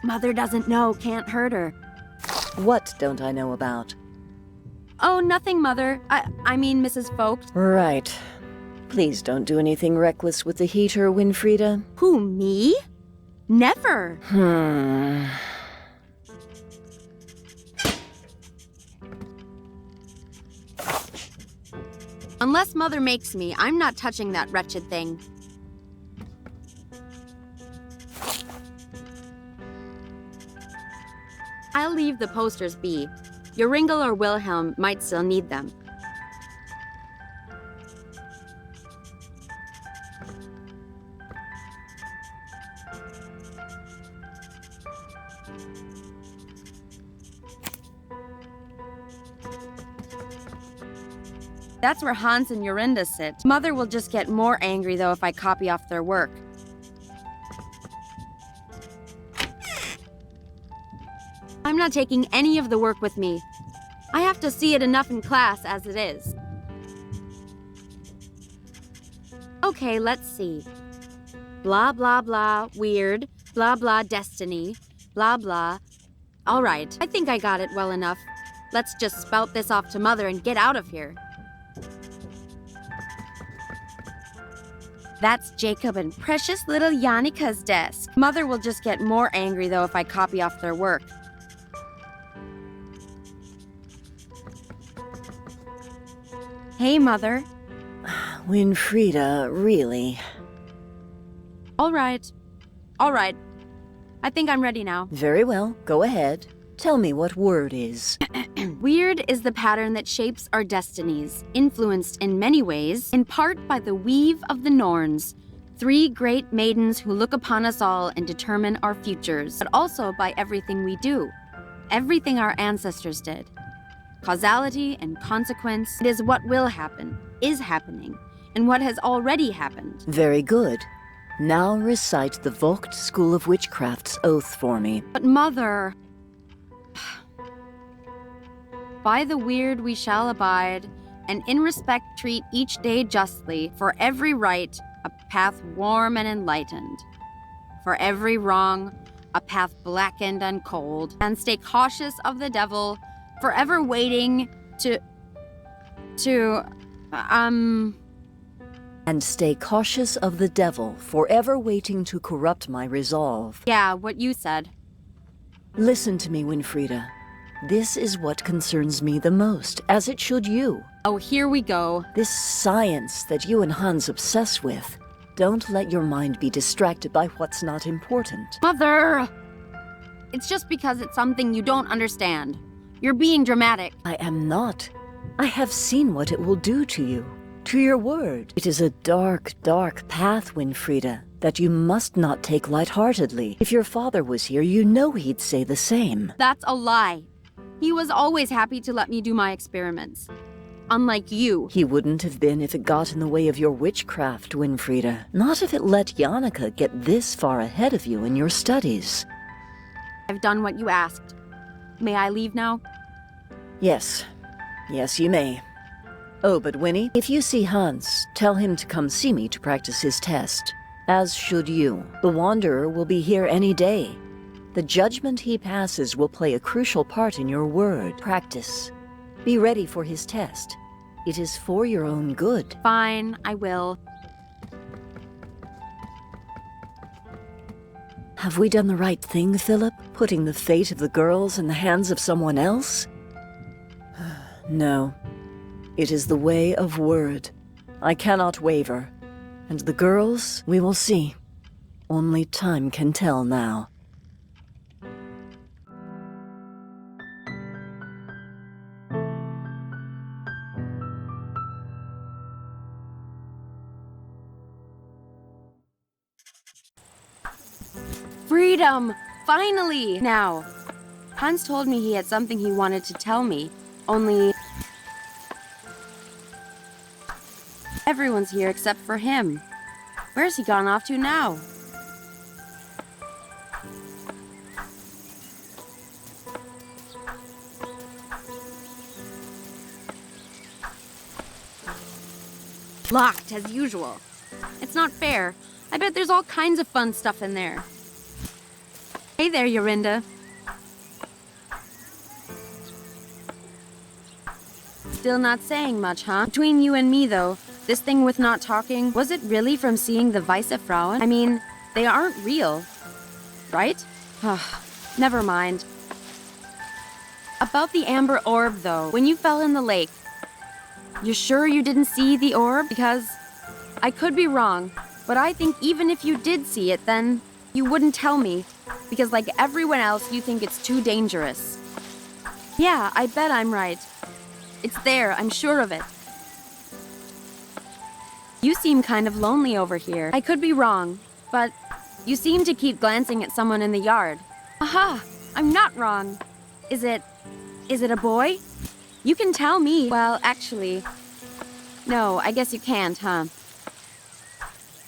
What Mother doesn't know can't hurt her. What don't I know about? Oh, nothing, Mother. I mean, Mrs. Folks. Right. Please don't do anything reckless with the heater, Winfrieda. Who, me? Never. Unless Mother makes me, I'm not touching that wretched thing. I'll leave the posters be. Joringel or Wilhelm might still need them. That's where Hans and Jorinda sit. Mother will just get more angry, though, if I copy off their work. I'm not taking any of the work with me. I have to see it enough in class as it is. Okay, let's see. Blah, blah, blah, weird. Blah, blah, destiny. Blah, blah. All right, I think I got it well enough. Let's just spout this off to Mother and get out of here. That's Jacob and precious little Jannika's desk. Mother will just get more angry, though, if I copy off their work. Hey, Mother. Winfrieda, really? All right. All right. I think I'm ready now. Very well, go ahead. Tell me what word is. Weird is the pattern that shapes our destinies, influenced in many ways, in part by the weave of the Norns, 3 great maidens who look upon us all and determine our futures, but also by everything we do, everything our ancestors did. Causality and consequence, it is what will happen, is happening, and what has already happened. Very good. Now recite the Vogt School of Witchcraft's oath for me. But Mother... By the weird we shall abide, and in respect treat each day justly, for every right, a path warm and enlightened. For every wrong, a path blackened and cold, and stay cautious of the devil, forever waiting And stay cautious of the devil, forever waiting to corrupt my resolve. Yeah, what you said. Listen to me, Winfrieda. This is what concerns me the most, as it should you. Oh, here we go. This science that you and Hans obsess with. Don't let your mind be distracted by what's not important. Mother! It's just because it's something you don't understand. You're being dramatic. I am not. I have seen what it will do to you, to your word. It is a dark, dark path, Winfrieda, that you must not take lightheartedly. If your father was here, you know he'd say the same. That's a lie. He was always happy to let me do my experiments. Unlike you. He wouldn't have been if it got in the way of your witchcraft, Winfrieda. Not if it let Jannika get this far ahead of you in your studies. I've done what you asked. May I leave now? Yes. Yes, you may. Oh, but Winnie, if you see Hans, tell him to come see me to practice his test. As should you. The Wanderer will be here any day. The judgment he passes will play a crucial part in your word. Practice. Be ready for his test. It is for your own good. Fine, I will. Have we done the right thing, Philip? Putting the fate of the girls in the hands of someone else? No. It is the way of word. I cannot waver. And the girls, we will see. Only time can tell now. Freedom! Finally! Now, Hans told me he had something he wanted to tell me, only... Everyone's here except for him. Where's he gone off to now? Locked, as usual. It's not fair. I bet there's all kinds of fun stuff in there. Hey there, Yorinda. Still not saying much, huh? Between you and me, though, this thing with not talking, was it really from seeing the Weisse Frauen? I mean, they aren't real, right? Never mind. About the amber orb, though, when you fell in the lake, you're sure you didn't see the orb? Because I could be wrong, but I think even if you did see it, then you wouldn't tell me. Because like everyone else, you think it's too dangerous. Yeah, I bet I'm right. It's there, I'm sure of it. You seem kind of lonely over here. I could be wrong, but you seem to keep glancing at someone in the yard. Aha! I'm not wrong. Is it a boy? You can tell me. Well, actually, no, I guess you can't, huh?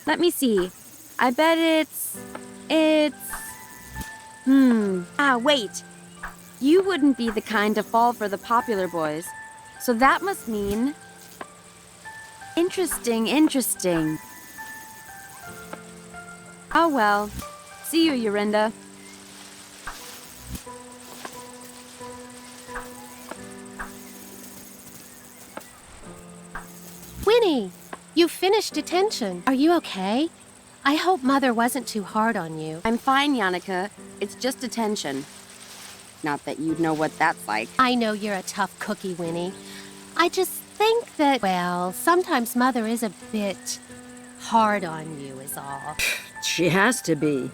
Let me see. I bet it's... wait. You wouldn't be the kind to fall for the popular boys. So that must mean... Interesting. Oh well. See you, Yorinda. Winnie, you finished detention. Are you okay? I hope Mother wasn't too hard on you. I'm fine, Yannicka. It's just detention. Not that you'd know what that's like. I know you're a tough cookie, Winnie. I just think that, well, sometimes Mother is a bit hard on you is all. She has to be,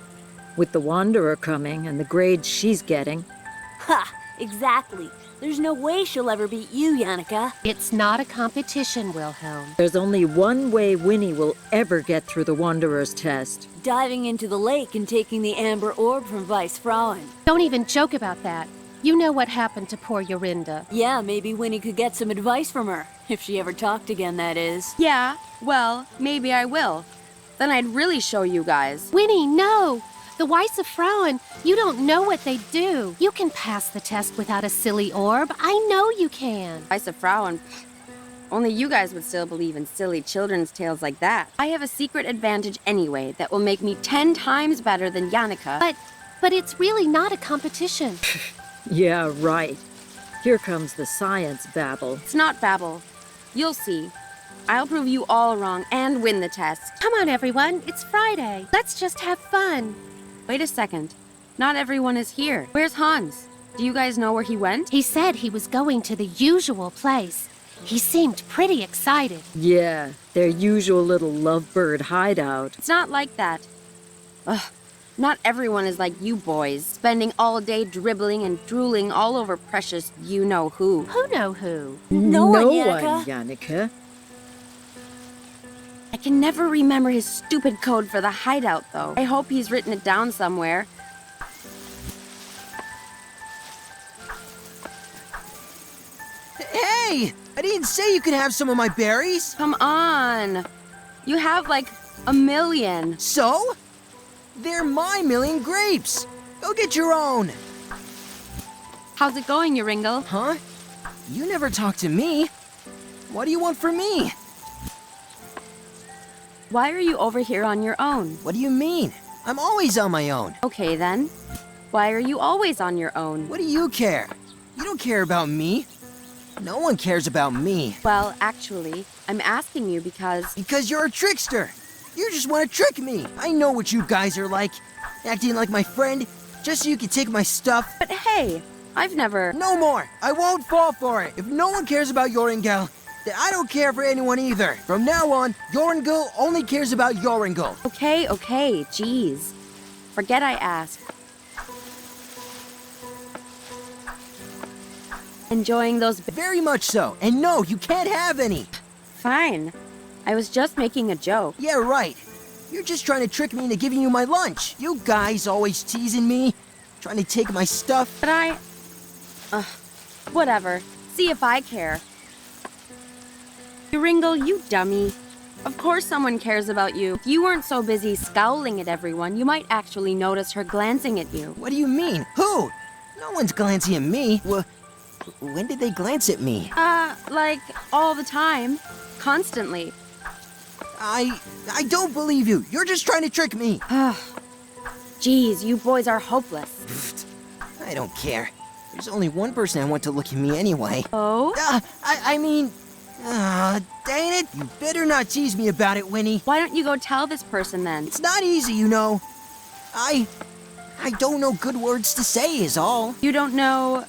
with the Wanderer coming and the grades she's getting. Ha! Exactly. There's no way she'll ever beat you, Yannicka. It's not a competition, Wilhelm. There's only one way Winnie will ever get through the Wanderer's test. Diving into the lake and taking the amber orb from Weisse Frauen. Don't even joke about that. You know what happened to poor Yorinda. Yeah, maybe Winnie could get some advice from her. If she ever talked again, that is. Yeah, well, maybe I will. Then I'd really show you guys. Winnie, no! The Weisse Frauen, you don't know what they do. You can pass the test without a silly orb. I know you can. Weisse Frauen. Only you guys would still believe in silly children's tales like that. I have a secret advantage anyway that will make me 10 times better than Yannicka. But it's really not a competition. Yeah, right. Here comes the science babble. It's not babble. You'll see. I'll prove you all wrong and win the test. Come on, everyone. It's Friday. Let's just have fun. Wait a second. Not everyone is here. Where's Hans? Do you guys know where he went? He said he was going to the usual place. He seemed pretty excited. Yeah, their usual little lovebird hideout. It's not like that. Ugh. Not everyone is like you boys, spending all day dribbling and drooling all over precious you-know-who. Who know who? No one, Yannicka. Yannicka. I can never remember his stupid code for the hideout, though. I hope he's written it down somewhere. Hey! I didn't say you could have some of my berries. Come on. You have like a million. So? They're my million grapes. Go get your own. How's it going, Yoringle? Huh? You never talk to me. What do you want from me? Why are you over here on your own? What do you mean? I'm always on my own. Okay, then. Why are you always on your own? What do you care? You don't care about me. No one cares about me. Well, actually, I'm asking you because... Because you're a trickster. You just want to trick me. I know what you guys are like. Acting like my friend, just so you can take my stuff. But hey, I've never... No more. I won't fall for it. If no one cares about Yoringel, then I don't care for anyone either. From now on, Yoringel only cares about Yoringel. Okay, jeez. Forget I asked. Enjoying those... Very much so. And no, you can't have any. Fine. I was just making a joke. Yeah, right. You're just trying to trick me into giving you my lunch. You guys always teasing me, trying to take my stuff. But I... whatever. See if I care. Yoringle, you dummy. Of course someone cares about you. If you weren't so busy scowling at everyone, you might actually notice her glancing at you. What do you mean? Who? No one's glancing at me. When did they glance at me? Like, all the time. Constantly. I don't believe you. You're just trying to trick me. Geez, you boys are hopeless. I don't care. There's only one person I want to look at me anyway. Oh? Dang it! You better not tease me about it, Winnie. Why don't you go tell this person then? It's not easy, you know. I don't know good words to say is all. You don't know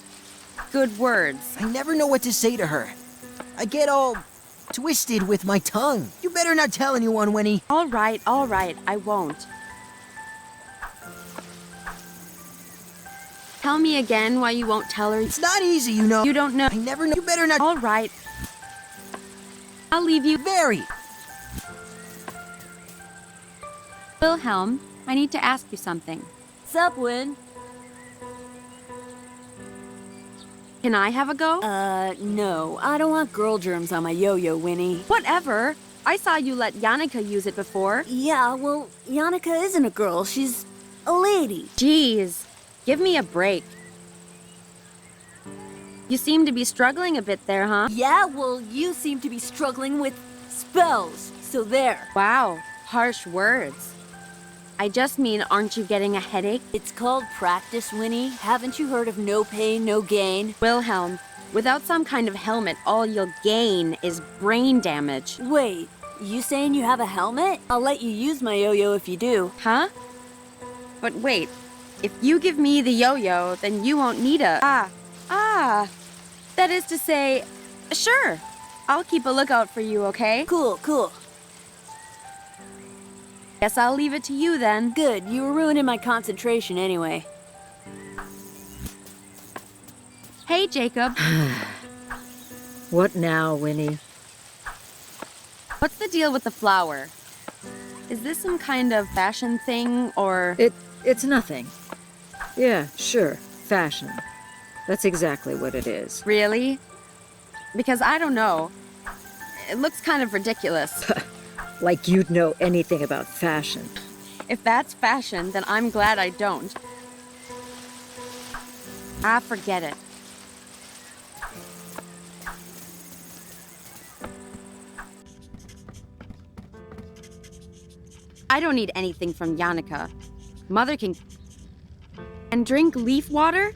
good words. I never know what to say to her. I get all twisted with my tongue. You better not tell anyone, Winnie. All right, I won't. Tell me again why you won't tell her. It's not easy, you know. You don't know. I never know. You better not. All right. I'll leave you. Very. Wilhelm, I need to ask you something. Sup, Win? Can I have a go? No. I don't want girl germs on my yo-yo, Winnie. Whatever. I saw you let Yannicka use it before. Yeah, well, Yannicka isn't a girl. She's a lady. Jeez. Give me a break. You seem to be struggling a bit there, huh? Yeah, well, you seem to be struggling with spells. So there. Wow, harsh words. I just mean, aren't you getting a headache? It's called practice, Winnie. Haven't you heard of no pain, no gain? Wilhelm, without some kind of helmet, all you'll gain is brain damage. Wait, you saying you have a helmet? I'll let you use my yo-yo if you do. Huh? But wait, if you give me the yo-yo, then you won't need a... That is to say, sure. I'll keep a lookout for you, okay? Cool, cool. Guess I'll leave it to you then. Good, you were ruining my concentration anyway. Hey, Jacob. What now, Winnie? What's the deal with the flower? Is this some kind of fashion thing, or... It's nothing. Yeah, sure, fashion. That's exactly what it is. Really? Because I don't know. It looks kind of ridiculous. Like you'd know anything about fashion. If that's fashion, then I'm glad I don't. Forget it. I don't need anything from Yannicka. Mother can... And drink leaf water?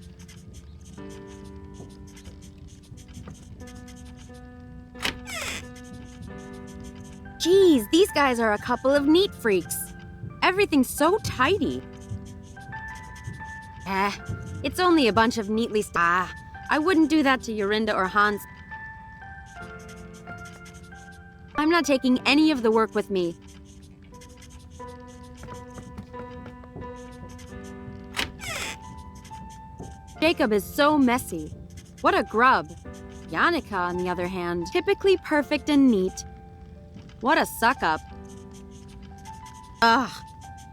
Geez, these guys are a couple of neat freaks. Everything's so tidy. It's only a bunch of neatly I wouldn't do that to Yorinda or Hans. I'm not taking any of the work with me. Jacob is so messy. What a grub. Yannicka, on the other hand, typically perfect and neat. What a suck-up. Ugh.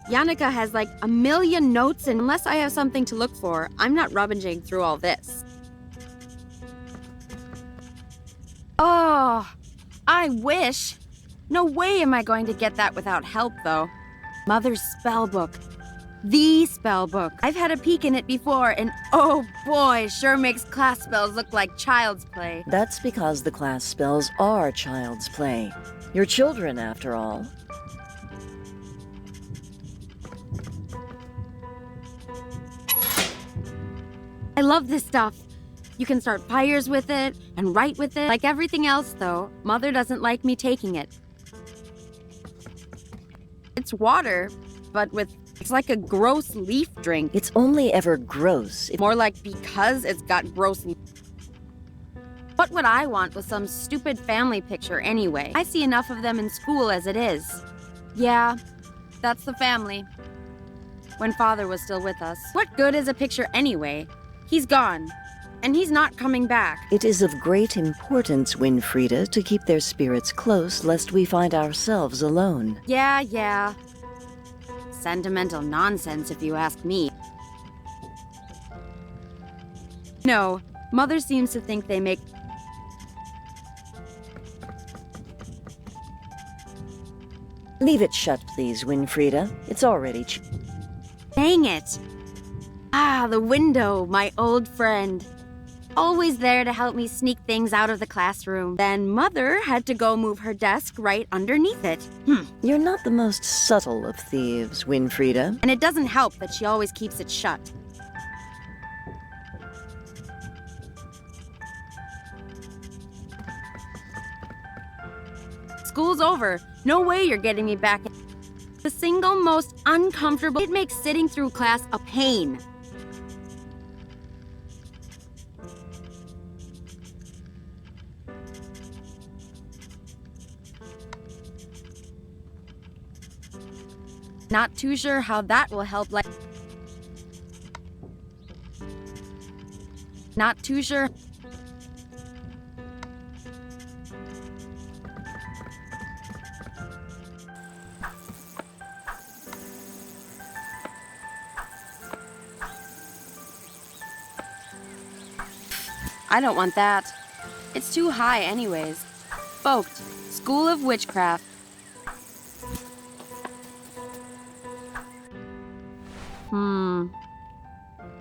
Yannicka has like a million notes, and unless I have something to look for, I'm not rummaging through all this. Oh, I wish. No way am I going to get that without help, though. Mother's spell book. The spell book. I've had a peek in it before, and oh boy, sure makes class spells look like child's play. That's because the class spells are child's play. You're children, after all. I love this stuff. You can start fires with it and write with it. Like everything else, though, Mother doesn't like me taking it. It's water, but it's like a gross leaf drink. It's only ever gross if... More like because it's got gross... What would I want with some stupid family picture anyway? I see enough of them in school as it is. Yeah, that's the family. When Father was still with us. What good is a picture anyway? He's gone, and he's not coming back. It is of great importance, Winfrieda, to keep their spirits close lest we find ourselves alone. Yeah. Sentimental nonsense, if you ask me. No, Mother seems to think they make... Leave it shut, please, Winfrieda. It's already Dang it. The window, my old friend. always there to help me sneak things out of the classroom. Then Mother had to go move her desk right underneath it. You're not the most subtle of thieves, Winfrieda. And it doesn't help that she always keeps it shut. School's over. No way you're getting me back. The single most uncomfortable. It makes sitting through class a pain. Not too sure how that will help. Not too sure. I don't want that. It's too high anyways. Folked. School of Witchcraft.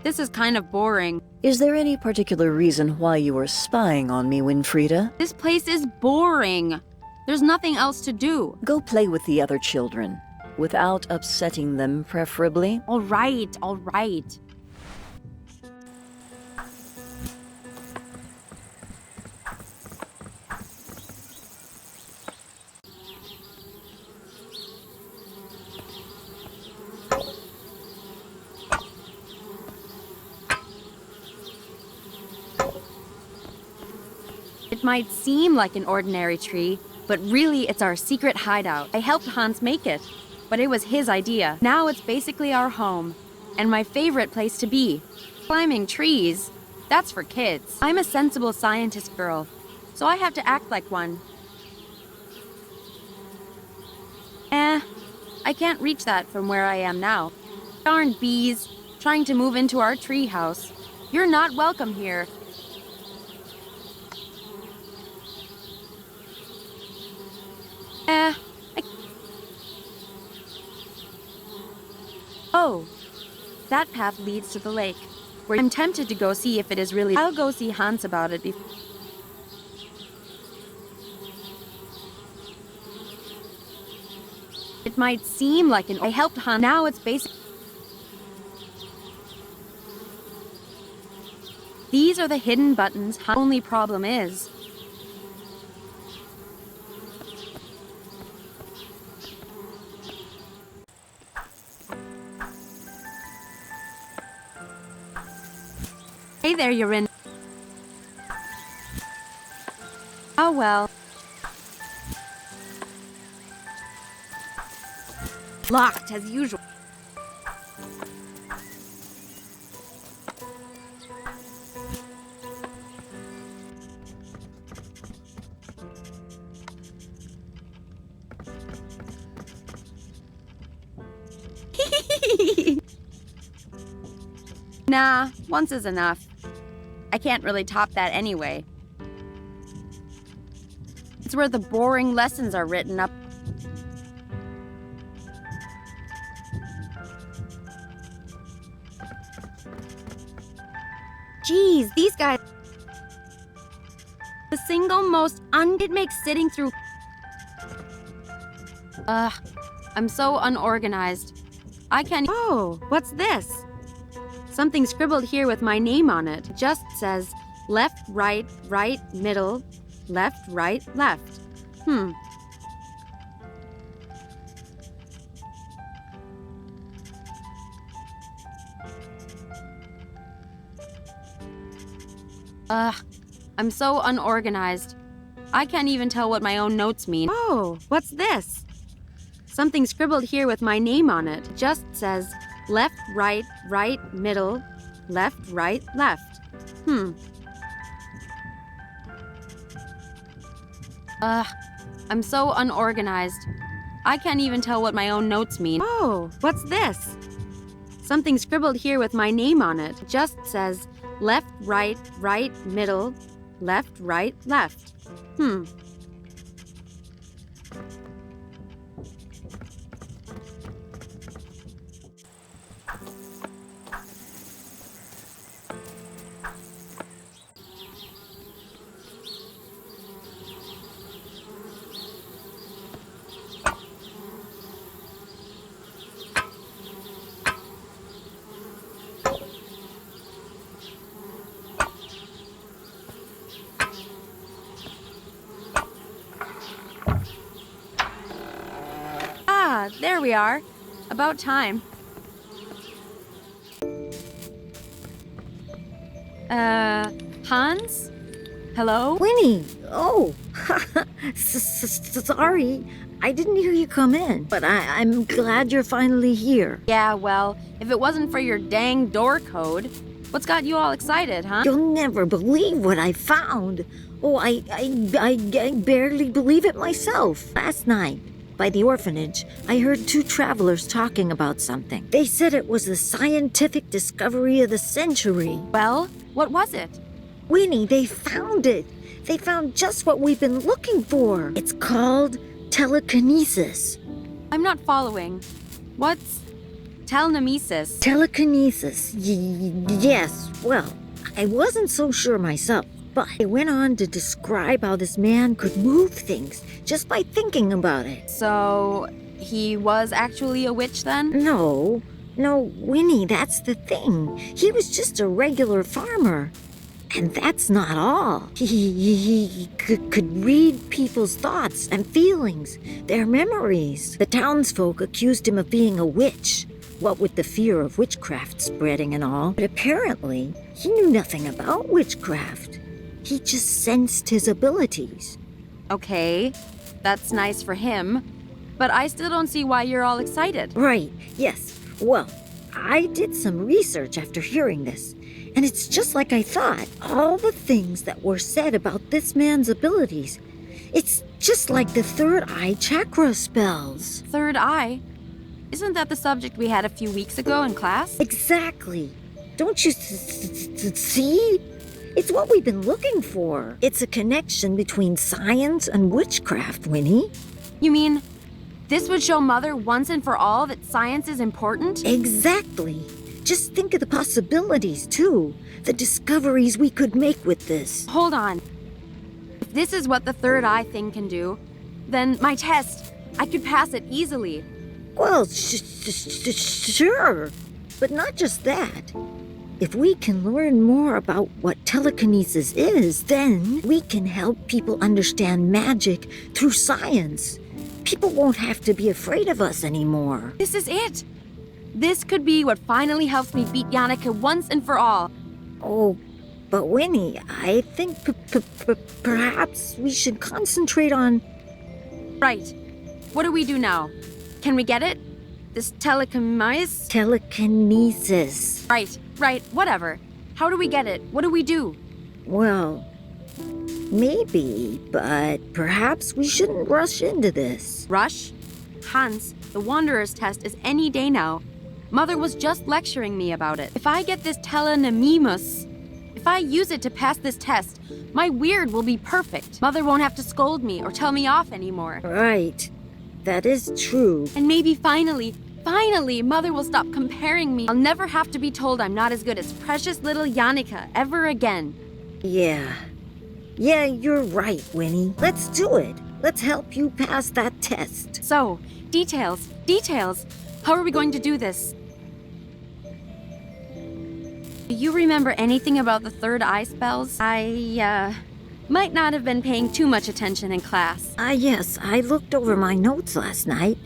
This is kind of boring. Is there any particular reason why you are spying on me, Winfrieda? This place is boring. There's nothing else to do. Go play with the other children. Without upsetting them, preferably. All right, all right. It might seem like an ordinary tree, but really it's our secret hideout. I helped Hans make it, but it was his idea. Now it's basically our home, and my favorite place to be. Climbing trees, that's for kids. I'm a sensible scientist girl, so I have to act like one. I can't reach that from where I am now. Darn bees, trying to move into our tree house. You're not welcome here. Oh, that path leads to the lake, where I'm tempted to go see if it is really. I'll go see Hans about it before. It might seem like I helped Hans. Now it's basic. These are the hidden buttons. Only problem is. Hey there, you're in. Oh well. Locked as usual. Nah, once is enough. I can't really top that anyway. It's where the boring lessons are written up. Geez, these guys. The single most it makes sitting through. I'm so unorganized. I can't. Oh, what's this? Something scribbled here with my name on it. It just says left, right, right, middle, left, right, left. I'm so unorganized. I can't even tell what my own notes mean. Oh, what's this? Something scribbled here with my name on it. It just says left, right, right, middle, left, right, left. I'm so unorganized. I can't even tell what my own notes mean. Oh, what's this? Something scribbled here with my name on it. It just says left, right, right, middle, left, right, left. there we are. About time. Hans? Hello? Winnie! Oh! Sorry. I didn't hear you come in, but I'm glad you're finally here. Yeah, well, if it wasn't for your dang door code, what's got you all excited, huh? You'll never believe what I found. Oh, I barely believe it myself. Last night, by the orphanage, I heard two travelers talking about something. They said it was the scientific discovery of the century. Well, what was it? Winnie, they found it. They found just what we've been looking for. It's called telekinesis. I'm not following. What's telenemesis? Telekinesis. Yes, well, I wasn't so sure myself, but it went on to describe how this man could move things just by thinking about it. So, he was actually a witch then? No, Winnie, that's the thing. He was just a regular farmer. And that's not all. He could read people's thoughts and feelings, their memories. The townsfolk accused him of being a witch, what with the fear of witchcraft spreading and all. But apparently, he knew nothing about witchcraft. He just sensed his abilities. Okay, that's nice for him. But I still don't see why you're all excited. Right, yes. Well, I did some research after hearing this. And it's just like I thought. All the things that were said about this man's abilities. It's just like the third eye chakra spells. Third eye? Isn't that the subject we had a few weeks ago in class? Exactly. Don't you see? It's what we've been looking for. It's a connection between science and witchcraft, Winnie. You mean, this would show Mother once and for all that science is important? Exactly. Just think of the possibilities, too. The discoveries we could make with this. Hold on. If this is what the third eye thing can do, then my test, I could pass it easily. Well, sure. But not just that. If we can learn more about what telekinesis is, then we can help people understand magic through science. People won't have to be afraid of us anymore. This is it. This could be what finally helps me beat Yannicka once and for all. Oh, but Winnie, I think perhaps we should concentrate on... Right. What do we do now? Can we get it? This telekinesis? Telekinesis. Right, whatever. How do we get it? What do we do? Well, maybe, but perhaps we shouldn't rush into this. Rush? Hans, the Wanderer's test is any day now. Mother was just lecturing me about it. If I get this telenemesis, if I use it to pass this test, my weird will be perfect. Mother won't have to scold me or tell me off anymore. Right. That is true. And maybe finally, Mother will stop comparing me. I'll never have to be told I'm not as good as precious little Yannicka ever again. Yeah, you're right, Winnie. Let's do it. Let's help you pass that test. So, details. How are we going to do this? Do you remember anything about the third eye spells? I, might not have been paying too much attention in class. Yes, I looked over my notes last night.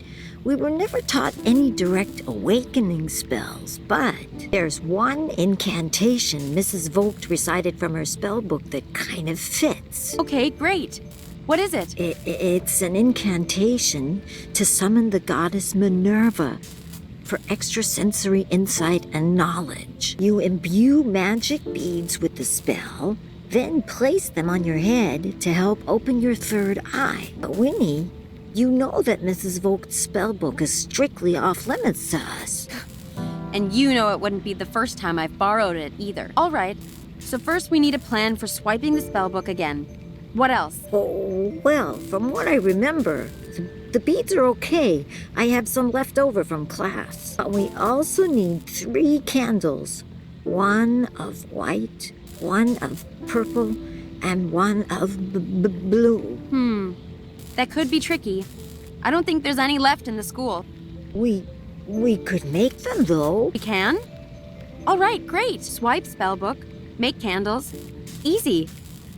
We were never taught any direct awakening spells, but there's one incantation Mrs. Vogt recited from her spell book that kind of fits. Okay, great. What is it? It's an incantation to summon the goddess Minerva for extrasensory insight and knowledge. You imbue magic beads with the spell, then place them on your head to help open your third eye. But Winnie, you know that Mrs. Vogt's spellbook is strictly off limits to us. And you know it wouldn't be the first time I've borrowed it either. All right, so first we need a plan for swiping the spellbook again. What else? Oh, well, from what I remember, the beads are okay. I have some left over from class. But we also need 3 candles. One of white, one of purple, and one of blue. That could be tricky. I don't think there's any left in the school. We could make them, though. We can? All right, great. Swipe spellbook, make candles. Easy.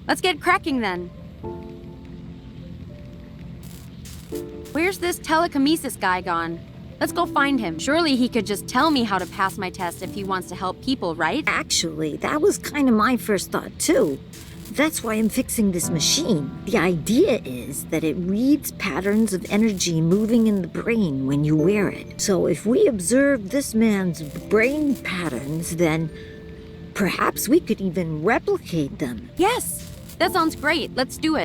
Let's get cracking then. Where's this telekinesis guy gone? Let's go find him. Surely he could just tell me how to pass my test if he wants to help people, right? Actually, that was kind of my first thought, too. That's why I'm fixing this machine. The idea is that it reads patterns of energy moving in the brain when you wear it. So if we observe this man's brain patterns, then perhaps we could even replicate them. Yes! That sounds great. Let's do it.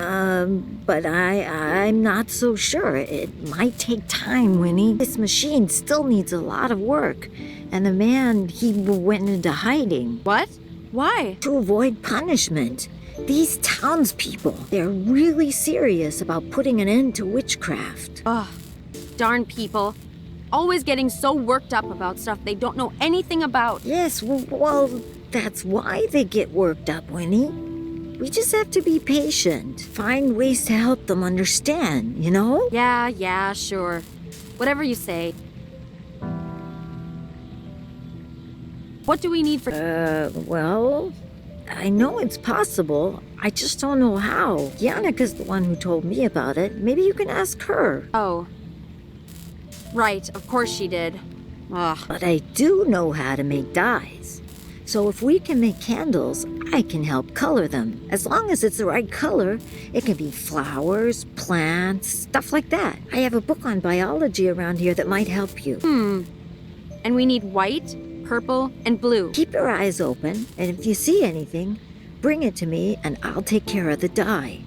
But I'm not so sure. It might take time, Winnie. This machine still needs a lot of work. And the man, he went into hiding. What? Why? To avoid punishment. These townspeople, they're really serious about putting an end to witchcraft. Ugh, darn people. Always getting so worked up about stuff they don't know anything about. Yes, well, that's why they get worked up, Winnie. We just have to be patient. Find ways to help them understand, you know? Yeah, sure. Whatever you say. What do we need for... Well, I know it's possible. I just don't know how. Jannika's the one who told me about it. Maybe you can ask her. Oh. Right, of course she did. Ugh. But I do know how to make dyes. So if we can make candles, I can help color them. As long as it's the right color, it can be flowers, plants, stuff like that. I have a book on biology around here that might help you. And we need white, purple, and blue. Keep your eyes open, and if you see anything, bring it to me and I'll take care of the dye.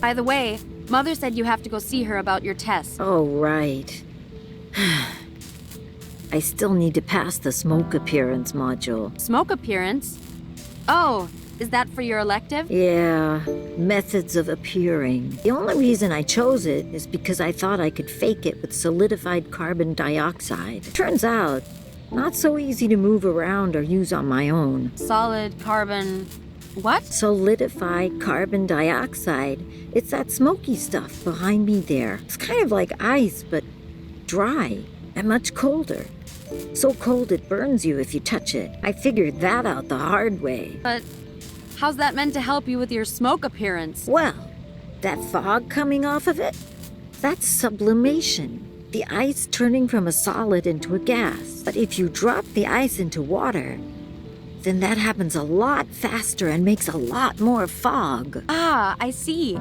By the way, Mother said you have to go see her about your test. Oh, right. I still need to pass the smoke appearance module. Smoke appearance? Oh, is that for your elective? Yeah, methods of appearing. The only reason I chose it is because I thought I could fake it with solidified carbon dioxide. Turns out, not so easy to move around or use on my own. Solid carbon... What? Solidified carbon dioxide. It's that smoky stuff behind me there. It's kind of like ice, but dry and much colder. So cold it burns you if you touch it. I figured that out the hard way. But how's that meant to help you with your smoke appearance? Well, that fog coming off of it, that's sublimation. The ice turning from a solid into a gas. But if you drop the ice into water, then that happens a lot faster and makes a lot more fog. Ah, I see.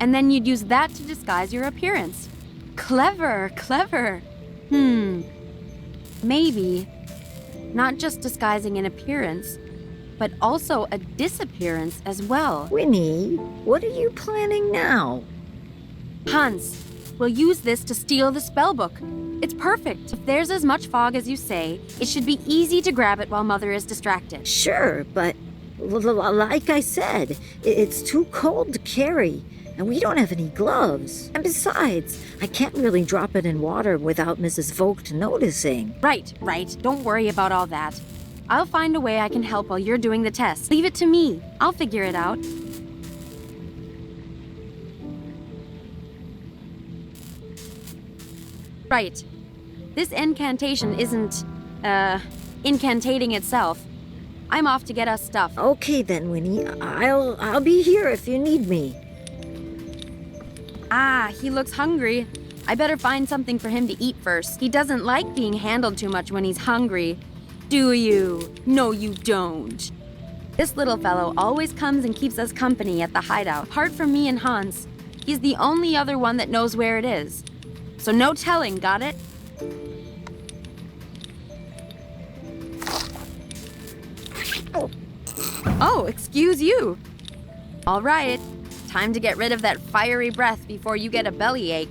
And then you'd use that to disguise your appearance. Clever. Maybe not just disguising an appearance, but also a disappearance as well. Winnie, what are you planning now? Hans, we'll use this to steal the spellbook. It's perfect. If there's as much fog as you say, it should be easy to grab it while Mother is distracted. Sure, but like I said, it's too cold to carry, and we don't have any gloves. And besides, I can't really drop it in water without Mrs. Vogt noticing. Right. Don't worry about all that. I'll find a way I can help while you're doing the test. Leave it to me. I'll figure it out. Right. This incantation isn't, incantating itself. I'm off to get us stuff. Okay then, Winnie. I'll be here if you need me. Ah, he looks hungry. I better find something for him to eat first. He doesn't like being handled too much when he's hungry. Do you? No, you don't. This little fellow always comes and keeps us company at the hideout. Apart from me and Hans, he's the only other one that knows where it is. So no telling, got it? Oh, excuse you. All right, time to get rid of that fiery breath before you get a bellyache.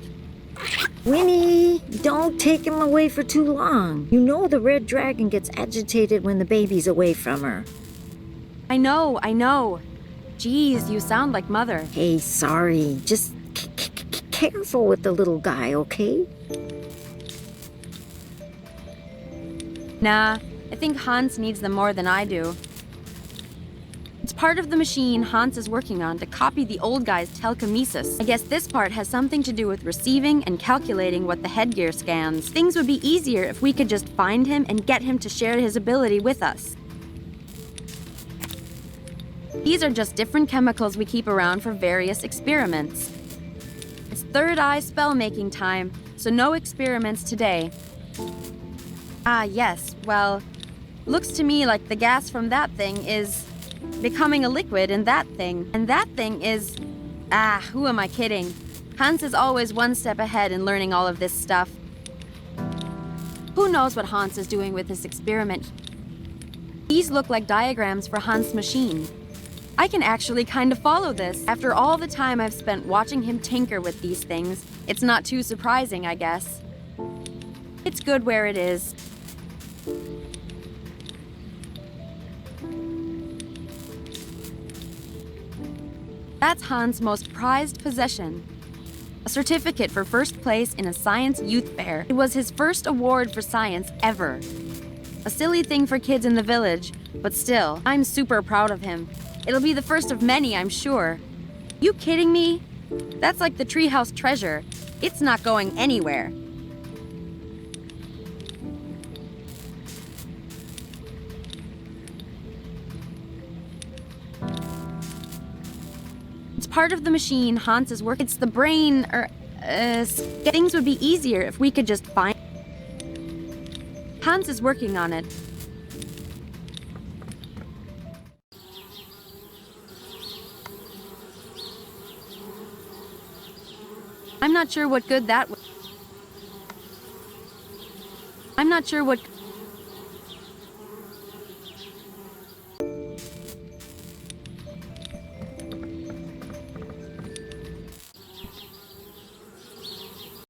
Winnie, don't take him away for too long. You know the red dragon gets agitated when the baby's away from her. I know. Geez, you sound like Mother. Hey, sorry. Just careful with the little guy, okay? Nah, I think Hans needs them more than I do. It's part of the machine Hans is working on to copy the old guy's telekinesis. I guess this part has something to do with receiving and calculating what the headgear scans. Things would be easier if we could just find him and get him to share his ability with us. These are just different chemicals we keep around for various experiments. It's third eye spell-making time, so no experiments today. Ah, yes, well, looks to me like the gas from that thing is becoming a liquid in that thing, and that thing is... Ah, who am I kidding? Hans is always one step ahead in learning all of this stuff. Who knows what Hans is doing with this experiment? These look like diagrams for Hans' machine. I can actually kind of follow this. After all the time I've spent watching him tinker with these things, it's not too surprising, I guess. It's good where it is. That's Hans' most prized possession. A certificate for first place in a science youth fair. It was his first award for science ever. A silly thing for kids in the village, but still, I'm super proud of him. It'll be the first of many, I'm sure. You kidding me? That's like the treehouse treasure. It's not going anywhere. It's part of the machine Hans is working. It's the brain, things would be easier if we could just find... Hans is working on it. I'm not sure what good that would... I'm not sure what...